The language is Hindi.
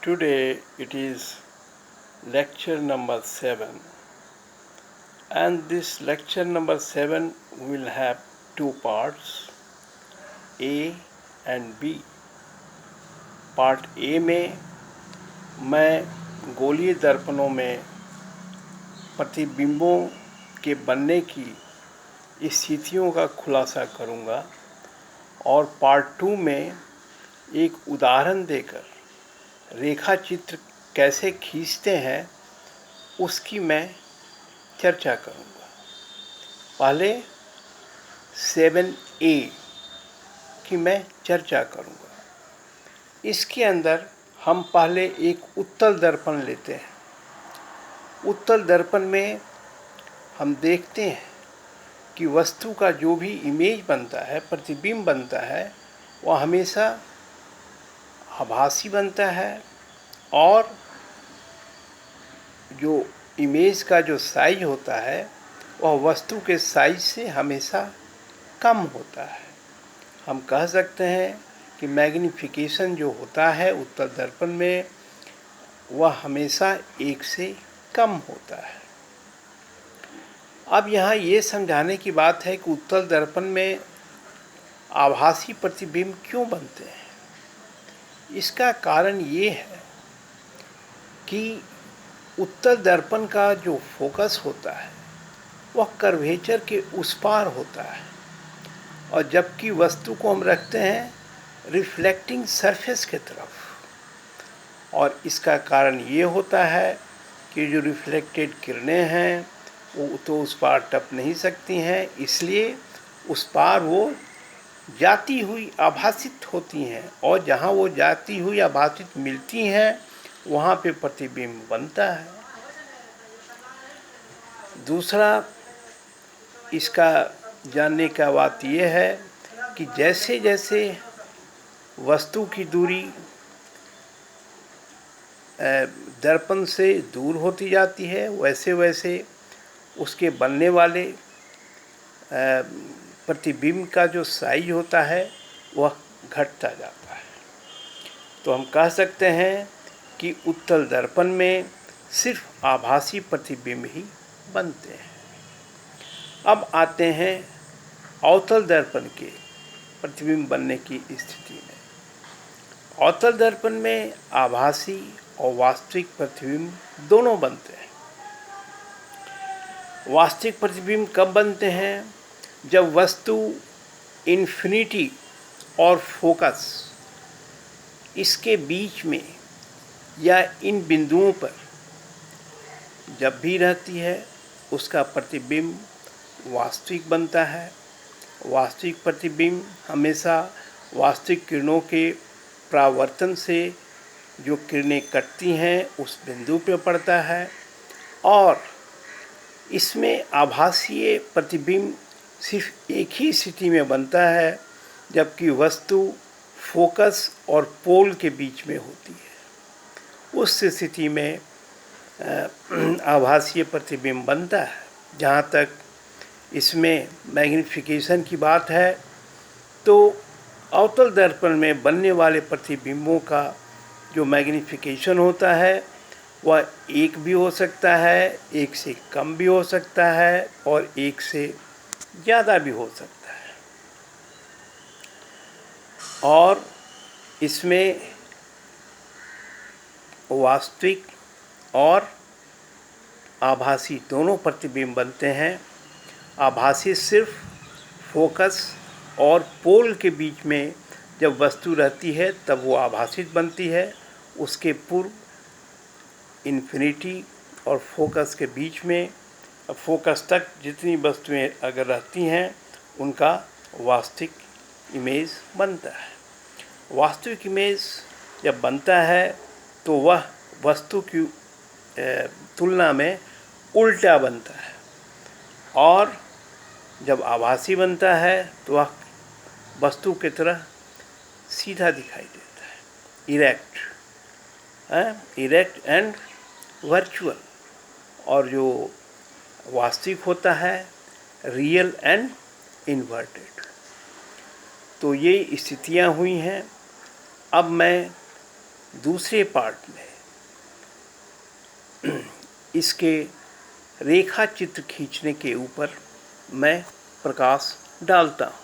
Today it is lecture number 7, and this lecture number 7 will have two parts, A and B. Part A में मैं गोलीय दर्पणों में प्रतिबिंबों के बनने की स्थितियों का खुलासा करूंगा और पार्ट 2 में एक उदाहरण देकर रेखा चित्र कैसे खींचते हैं उसकी मैं चर्चा करूंगा। पहले 7A की मैं चर्चा करूंगा। इसके अंदर हम पहले एक उत्तल दर्पण लेते हैं। उत्तल दर्पण में हम देखते हैं कि वस्तु का जो भी इमेज बनता है, प्रतिबिंब बनता है, वह हमेशा आभासी बनता है और जो इमेज का जो साइज होता है वह वस्तु के साइज से हमेशा कम होता है। हम कह सकते हैं कि मैग्नीफिकेशन जो होता है उत्तल दर्पण में वह हमेशा 1 से कम होता है। अब यहाँ ये समझाने की बात है कि उत्तल दर्पण में आभासी प्रतिबिंब क्यों बनते हैं। इसका कारण ये है कि उत्तल दर्पण का जो फोकस होता है वह कर्वेचर के उस पार होता है और जबकि वस्तु को हम रखते हैं रिफ्लेक्टिंग सरफेस के तरफ, और इसका कारण ये होता है कि जो रिफ्लेक्टेड किरणें हैं वो तो उस पार टप नहीं सकती हैं, इसलिए उस पार वो जाती हुई आभासित होती हैं और जहाँ वो जाती हुई आभासित मिलती हैं वहाँ पे प्रतिबिंब बनता है। दूसरा इसका जानने का बात यह है कि जैसे जैसे वस्तु की दूरी दर्पण से दूर होती जाती है वैसे वैसे उसके बनने वाले प्रतिबिंब का जो साइज होता है वह घटता जाता है। तो हम कह सकते हैं कि उत्तल दर्पण में सिर्फ आभासी प्रतिबिंब ही बनते हैं। अब आते हैं अवतल दर्पण के प्रतिबिंब बनने की स्थिति में। अवतल दर्पण में आभासी और वास्तविक प्रतिबिंब दोनों बनते हैं। वास्तविक प्रतिबिंब कब बनते हैं? जब वस्तु इन्फिनिटी और फोकस इसके बीच में या इन बिंदुओं पर जब भी रहती है उसका प्रतिबिंब वास्तविक बनता है। वास्तविक प्रतिबिंब हमेशा वास्तविक किरणों के परावर्तन से जो किरणें कटती हैं उस बिंदु पर पड़ता है और इसमें आभासीय प्रतिबिंब सिर्फ एक ही स्थिति में बनता है जबकि वस्तु फोकस और पोल के बीच में होती है। उस स्थिति में आभासीय प्रतिबिंब बनता है। जहाँ तक इसमें मैग्नीफिकेशन की बात है तो अवतल दर्पण में बनने वाले प्रतिबिंबों का जो मैग्नीफिकेशन होता है वह 1 भी हो सकता है, 1 से कम भी हो सकता है और 1 से ज़्यादा भी हो सकता है। और इसमें वास्तविक और आभासी दोनों प्रतिबिंब बनते हैं। आभासी सिर्फ फोकस और पोल के बीच में जब वस्तु रहती है तब वो आभासित बनती है। उसके पूर्व इन्फिनिटी और फोकस के बीच में फोकस तक जितनी वस्तुएं अगर रहती हैं उनका वास्तविक इमेज बनता है। वास्तविक इमेज जब बनता है तो वह वस्तु की तुलना में उल्टा बनता है और जब आभासी बनता है तो वह वस्तु की तरह सीधा दिखाई देता है, इरेक्ट एंड वर्चुअल। और जो वास्तविक होता है रियल एंड इन्वर्टेड। तो ये स्थितियाँ हुई हैं। अब मैं दूसरे पार्ट में इसके रेखा चित्र खींचने के ऊपर मैं प्रकाश डालता हूँ।